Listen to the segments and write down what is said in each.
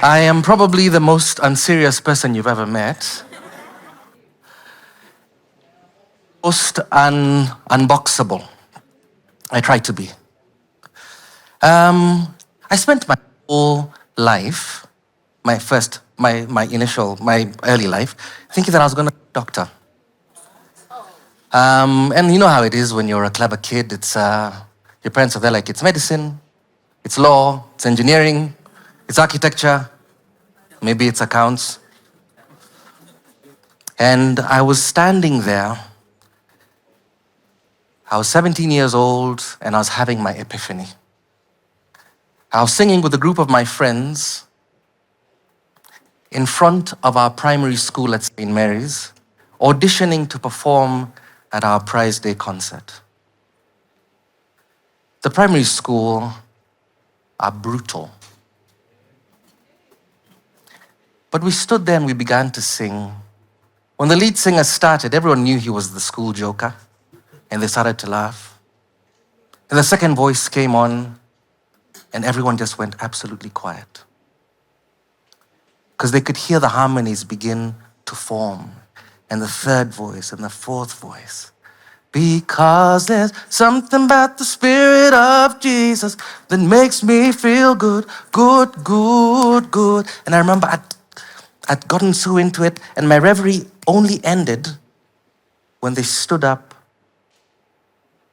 I am probably the most unserious person you've ever met. Most unboxable. I try to be. I spent my whole life, my early life, thinking that I was going to be a doctor. And you know how it is when you're a clever kid. It's your parents are there like it's medicine, it's law, it's engineering, it's architecture, maybe it's accounts. And I was standing there. I was 17 years old and I was having my epiphany. I was singing with a group of my friends in front of our primary school at St. Mary's, auditioning to perform at our Prize Day concert. The primary school are brutal. But we stood there and we began to sing. When the lead singer started, everyone knew he was the school joker, and they started to laugh. And the second voice came on, and everyone just went absolutely quiet. Because they could hear the harmonies begin to form, and the third voice, and the fourth voice. Because there's something about the Spirit of Jesus that makes me feel good, good, good, good. And I remember I'd gotten so into it, and my reverie only ended when they stood up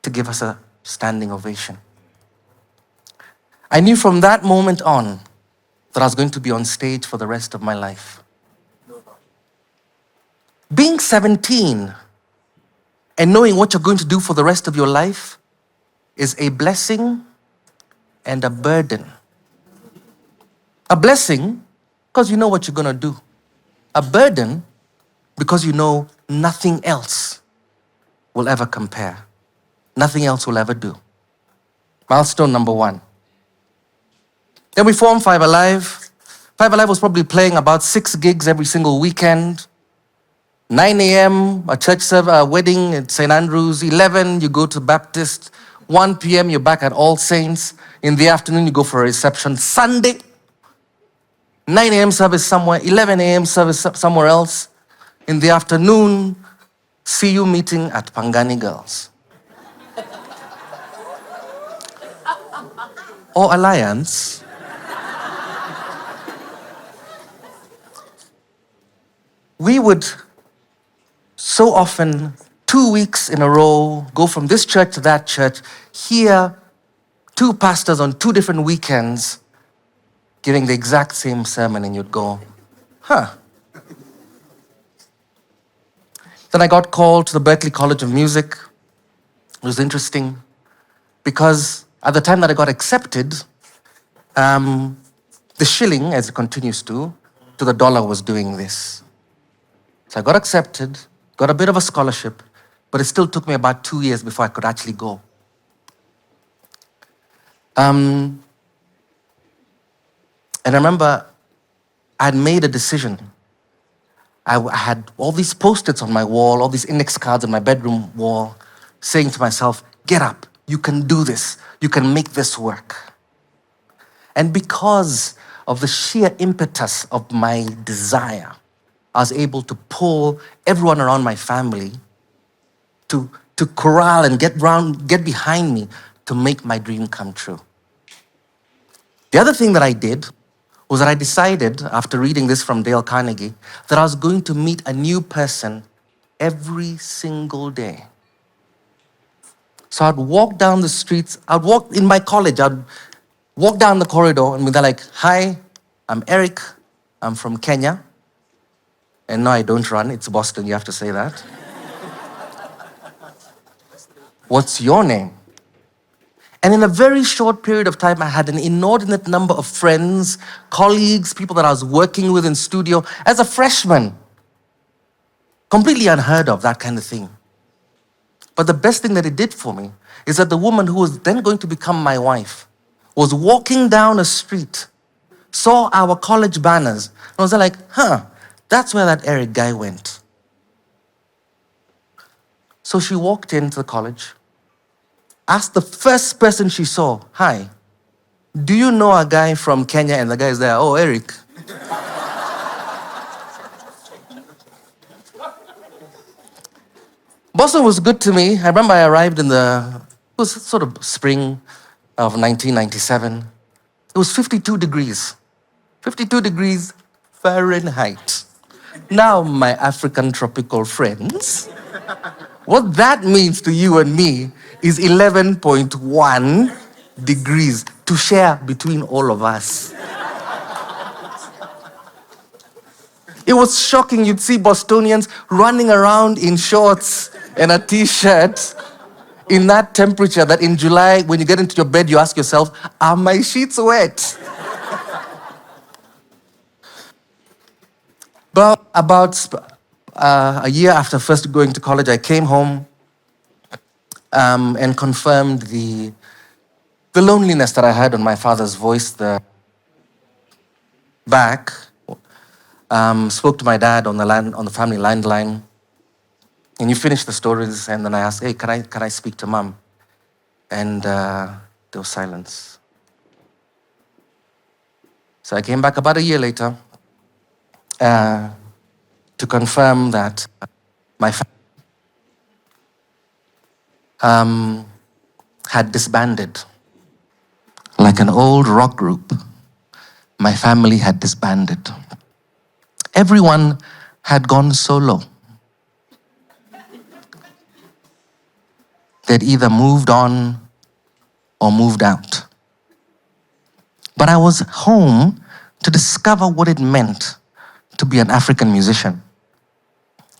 to give us a standing ovation. I knew from that moment on that I was going to be on stage for the rest of my life. Being 17 and knowing what you're going to do for the rest of your life is a blessing and a burden. A blessing because you know what you're going to do. A burden because you know nothing else will ever compare. Nothing else will ever do. Milestone number 1. Then we formed Five Alive. Five Alive was probably playing about 6 gigs every single weekend. 9 a.m., a church service, a wedding at St. Andrews. 11, you go to Baptist. 1 p.m., you're back at All Saints. In the afternoon, you go for a reception. Sunday, 9 a.m. service somewhere, 11 a.m. service somewhere else. In the afternoon, see you meeting at Pangani Girls. Or Alliance. We would so often, 2 weeks in a row, go from this church to that church, hear 2 pastors on 2 different weekends giving the exact same sermon, and you'd go, huh. Then I got called to the Berklee College of Music. It was interesting because at the time that I got accepted, the shilling, as it continues to the dollar was doing this. So I got accepted, got a bit of a scholarship, but it still took me about 2 years before I could actually go. And I remember I had made a decision. I had all these post-its on my wall, all these index cards on my bedroom wall, saying to myself, get up, you can do this, you can make this work. And because of the sheer impetus of my desire, I was able to pull everyone around my family to corral and get behind me to make my dream come true. The other thing that I did was that I decided, after reading this from Dale Carnegie, that I was going to meet a new person every single day. So I'd walk down the streets, I'd walk in my college, I'd walk down the corridor and they're like, hi, I'm Eric, I'm from Kenya. And no, I don't run, it's Boston, you have to say that. What's your name? And in a very short period of time, I had an inordinate number of friends, colleagues, people that I was working with in studio as a freshman. Completely unheard of, that kind of thing. But the best thing that it did for me is that the woman who was then going to become my wife was walking down a street, saw our college banners, and was like, huh, that's where that Eric guy went. So she walked into the college, asked the first person she saw, hi, Do you know a guy from Kenya? And the guy is there, oh, Eric. Boston was good to me. I remember I arrived it was sort of spring of 1997. It was 52 degrees. 52 degrees Fahrenheit. Now, my African tropical friends, what that means to you and me is 11.1 degrees to share between all of us. It was shocking. You'd see Bostonians running around in shorts and a t-shirt in that temperature that in July, when you get into your bed, you ask yourself, are my sheets wet? But about a year after first going to college, I came home and confirmed the loneliness that I heard on my father's voice back. Spoke to my dad on the family landline. And you finish the stories, and then I asked, hey, can I speak to mom? And there was silence. So I came back about a year later to confirm that my family had disbanded. Like an old rock group, my family had disbanded. Everyone had gone solo. They'd either moved on or moved out. But I was home to discover what it meant to be an African musician.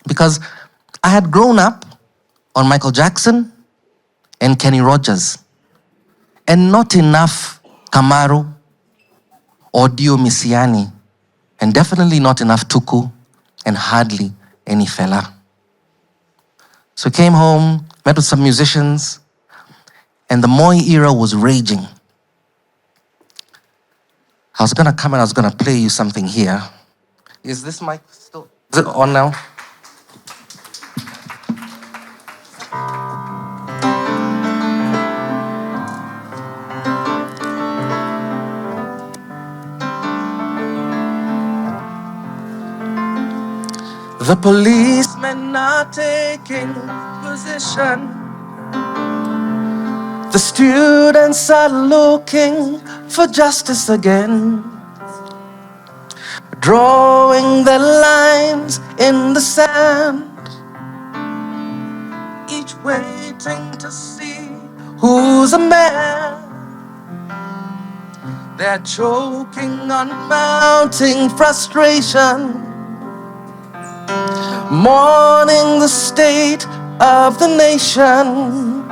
Because I had grown up on Michael Jackson and Kenny Rogers, and not enough Kamaru or Dio Misiani, and definitely not enough Tuku, and hardly any Fela. So I came home, met with some musicians, and the Moi era was raging. I was gonna come and I was gonna play you something here. Is this mic still, is it on now? The policemen are taking position. The students are looking for justice again, drawing their lines in the sand, each waiting to see who's a man. They're choking on mounting frustration, mourning the state of the nation.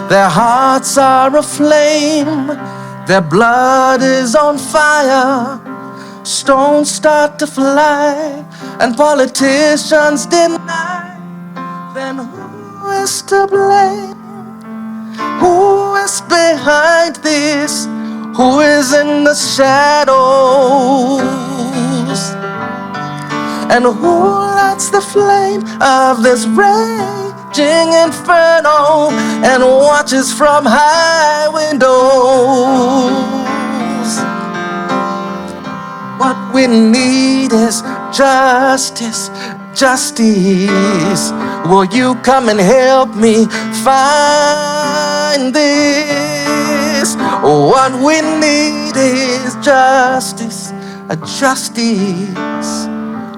Their hearts are aflame, their blood is on fire. Stones start to fly and politicians deny. Then who is to blame? Who is behind this? Who is in the shadows? And who lights the flame of this raging inferno and watches from high windows? What we need is justice, justice. Will you come and help me find this? What we need is justice, justice.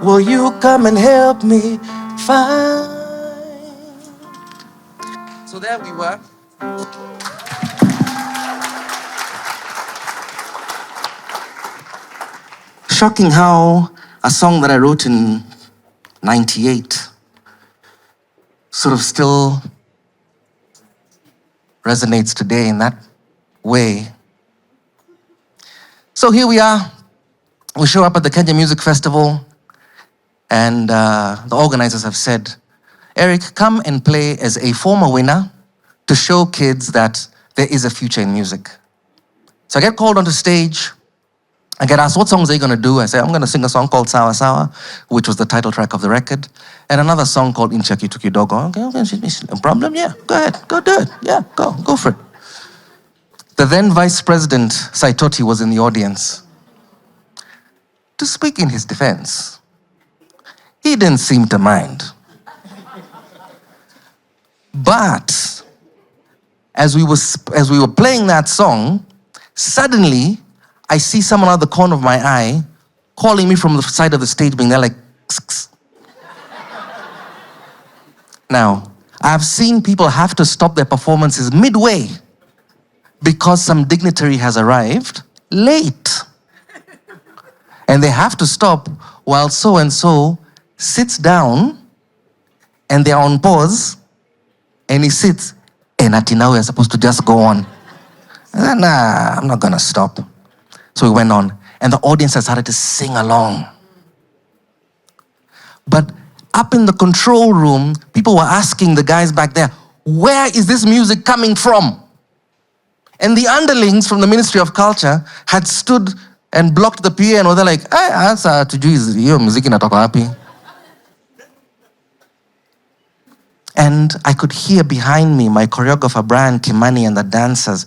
Will you come and help me find? So there we were. Shocking how a song that I wrote in 98 sort of still resonates today in that way. So here we are. We show up at the Kenya Music Festival, and the organizers have said, Eric, come and play as a former winner to show kids that there is a future in music. So I get called onto stage. I get asked, what songs are you going to do? I say, I'm going to sing a song called Sawa Sawa, which was the title track of the record, and another song called Inchi Kitu Kidogo. Okay, no problem, yeah, go ahead, go do it. Yeah, go for it. The then Vice President, Saitoti, was in the audience. To speak in his defense, he didn't seem to mind. But as we were playing that song, suddenly I see someone out of the corner of my eye calling me from the side of the stage, being there like, "Kss, kss." Now, I've seen people have to stop their performances midway because some dignitary has arrived late. And they have to stop while so-and-so sits down and they're on pause and he sits and ati now we're supposed to just go on. And then, nah, I'm not gonna stop. So we went on and the audience had started to sing along. But up in the control room, people were asking the guys back there, where is this music coming from? And the underlings from the Ministry of Culture had stood and blocked the PA and were like, answer to is hiyo muziki inatoka wapi? And I could hear behind me my choreographer Brian Kimani and the dancers.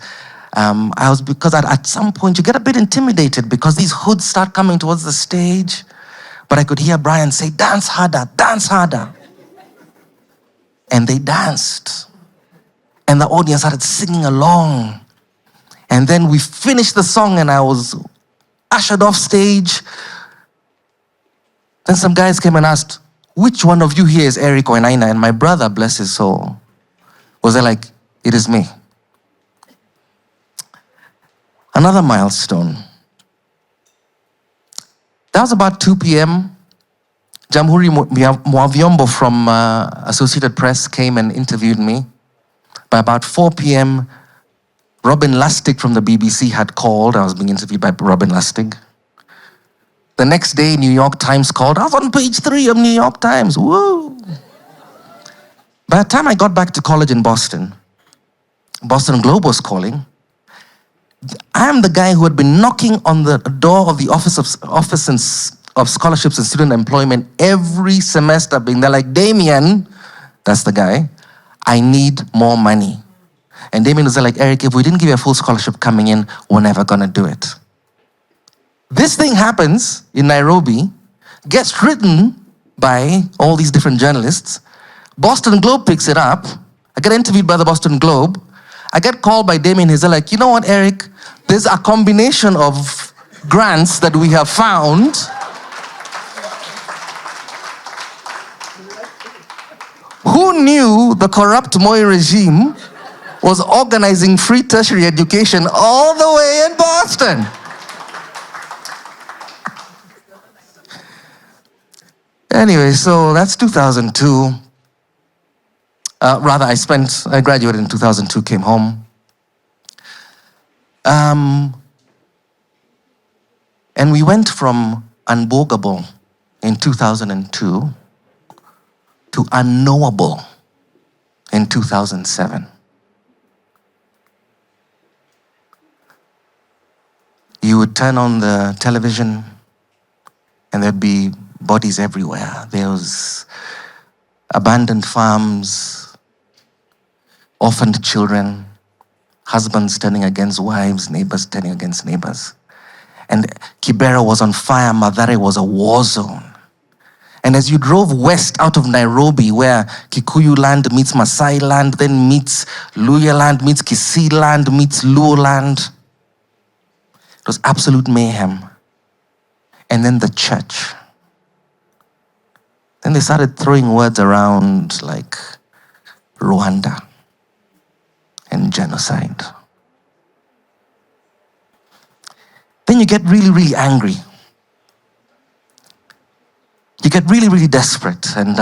Because at some point you get a bit intimidated because these hoods start coming towards the stage. But I could hear Brian say, dance harder, dance harder. And they danced. And the audience started singing along. And then we finished the song and I was ushered off stage. Then some guys came and asked, which one of you here is Eric Wainaina? And my brother, bless his soul, was there like, it is me. Another milestone. That was about 2 p.m. Jamhuri Mwavyombo from Associated Press came and interviewed me. By about 4 p.m., Robin Lustig from the BBC had called. I was being interviewed by Robin Lustig. The next day, New York Times called. I was on page 3 of New York Times. Woo! By the time I got back to college in Boston, Boston Globe was calling. I am the guy who had been knocking on the door of the Office of Scholarships and Student Employment every semester, being there like, Damien, that's the guy, I need more money. And Damien was like, Eric, if we didn't give you a full scholarship coming in, we're never gonna do it. This thing happens in Nairobi, gets written by all these different journalists. Boston Globe picks it up. I get interviewed by the Boston Globe. I get called by Damien. He's like, you know what, Eric? There's a combination of grants that we have found. Who knew the corrupt Moi regime was organizing free tertiary education all the way in Boston? Anyway, so that's 2002. I graduated in 2002, came home. And we went from Unboxable in 2002 to Unknowable in 2007. You would turn on the television and there'd be bodies everywhere. There was abandoned farms, orphaned children, husbands turning against wives, neighbors turning against neighbors. And Kibera was on fire, Mathare was a war zone. And as you drove west out of Nairobi, where Kikuyu land meets Maasai land, then meets Luya land, meets Kisii land, meets Luo land, it was absolute mayhem. And then the church. Then they started throwing words around like Rwanda and genocide. Then you get really, really angry. You get really, really desperate. And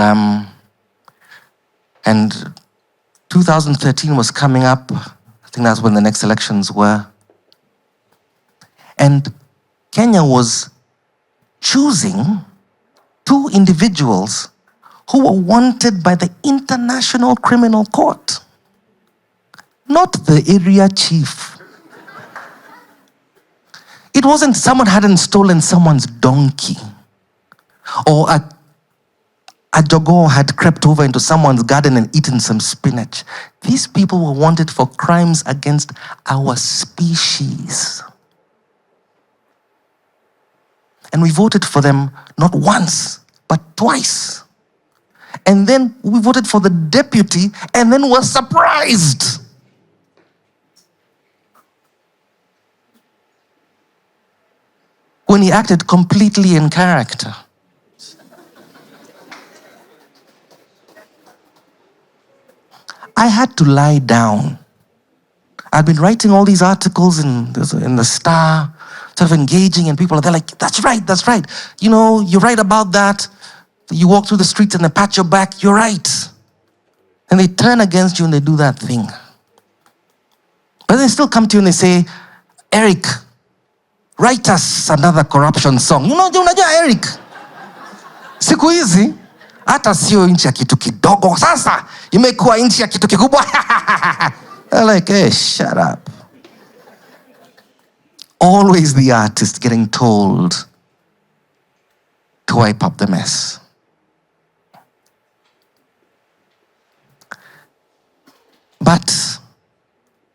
2013 was coming up. I think that's when the next elections were. And Kenya was choosing 2 individuals who were wanted by the International Criminal Court, not the area chief. It wasn't someone hadn't stolen someone's donkey or a jaguar had crept over into someone's garden and eaten some spinach. These people were wanted for crimes against our species. And we voted for them not once, but twice. And then we voted for the deputy and then were surprised. When he acted completely in character. I had to lie down. I'd been writing all these articles in the Star, sort of engaging, and people are there like, that's right. You know, you're right about that. You walk through the streets and they pat your back, you're right. And they turn against you and they do that thing. But they still come to you and they say, Eric, write us another corruption song. Unajua Eric, siku hizi, hata sio nchi ya kitu kidogo. Sasa, imekuwa nchi ya kitu kikubwa. They're like, hey, shut up. Always the artist getting told to wipe up the mess. But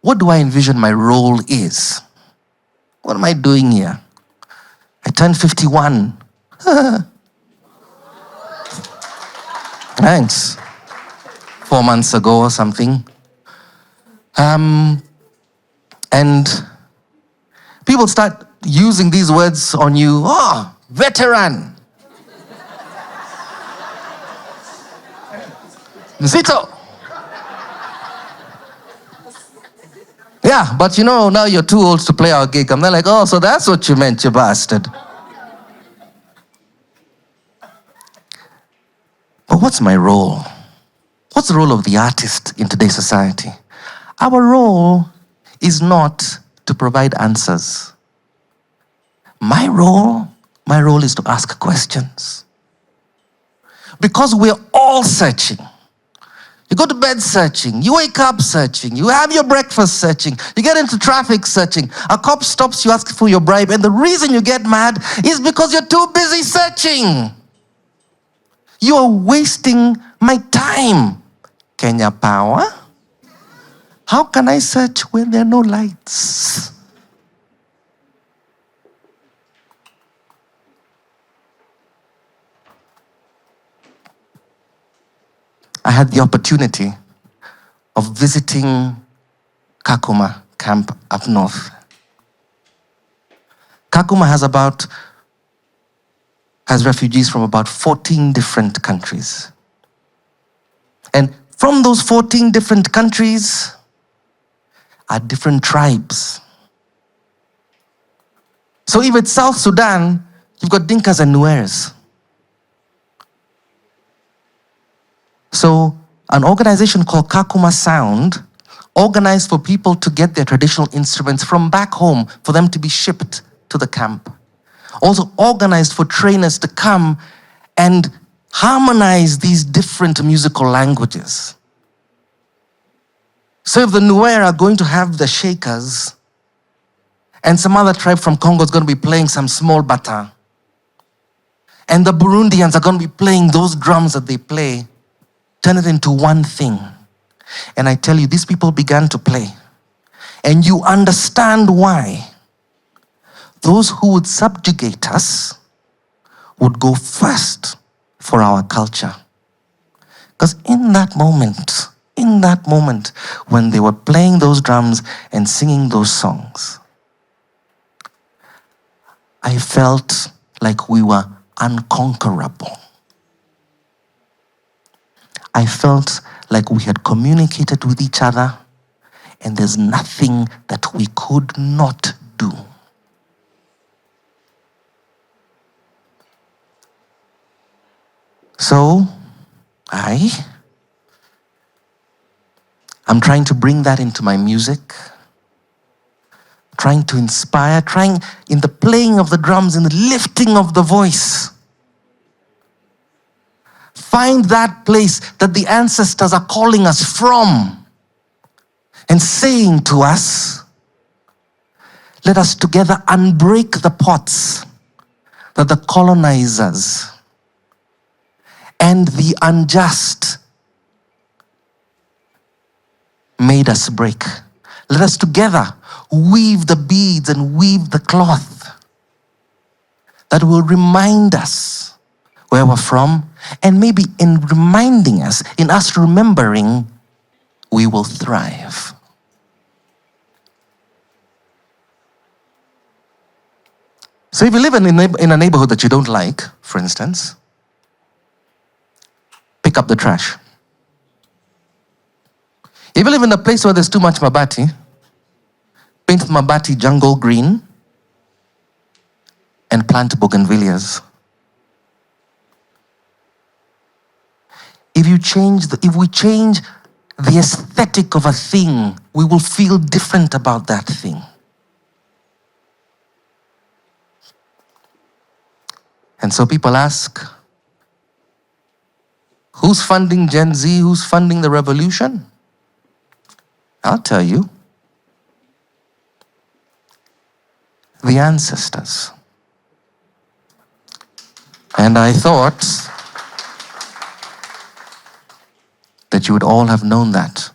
what do I envision my role is? What am I doing here? I turned 51. Thanks. 4 months ago or something. And people start using these words on you. Oh, veteran. Mzito. Yeah, but now you're too old to play our gig. And they're like, oh, so that's what you meant, you bastard. But what's my role? What's the role of the artist in today's society? Our role is not to provide answers. My role is to ask questions. Because we're all searching. You go to bed searching. You wake up searching. You have your breakfast searching. You get into traffic searching. A cop stops you, asks for your bribe, and the reason you get mad is because you're too busy searching. You are wasting my time. Kenya Power? How can I search when there are no lights? I had the opportunity of visiting Kakuma camp up north. Kakuma has refugees from about 14 different countries. And from those 14 different countries are different tribes. So if it's South Sudan, you've got Dinkas and Nuers. So an organization called Kakuma Sound organized for people to get their traditional instruments from back home for them to be shipped to the camp. Also organized for trainers to come and harmonize these different musical languages. So if the Nuer are going to have the shakers, and some other tribe from Congo is going to be playing some small bata, and the Burundians are going to be playing those drums that they play, turn it into one thing. And I tell you, these people began to play. And you understand why those who would subjugate us would go first for our culture. Because in that moment, when they were playing those drums and singing those songs, I felt like we were unconquerable. I felt like we had communicated with each other and there's nothing that we could not do. So, I'm trying to bring that into my music, trying to inspire, trying in the playing of the drums, in the lifting of the voice. Find that place that the ancestors are calling us from and saying to us, let us together unbreak the pots that the colonizers and the unjust made us break. Let us together weave the beads and weave the cloth that will remind us where we're from, and maybe in reminding us, in us remembering, we will thrive. So if you live in a neighborhood that you don't like, for instance, pick up the trash. If you live in a place where there's too much mabati, paint the mabati jungle green and plant bougainvilleas. If we change the aesthetic of a thing, we will feel different about that thing. And so people ask, who's funding Gen Z? Who's funding the revolution? I'll tell you. The ancestors. And I thought that you would all have known that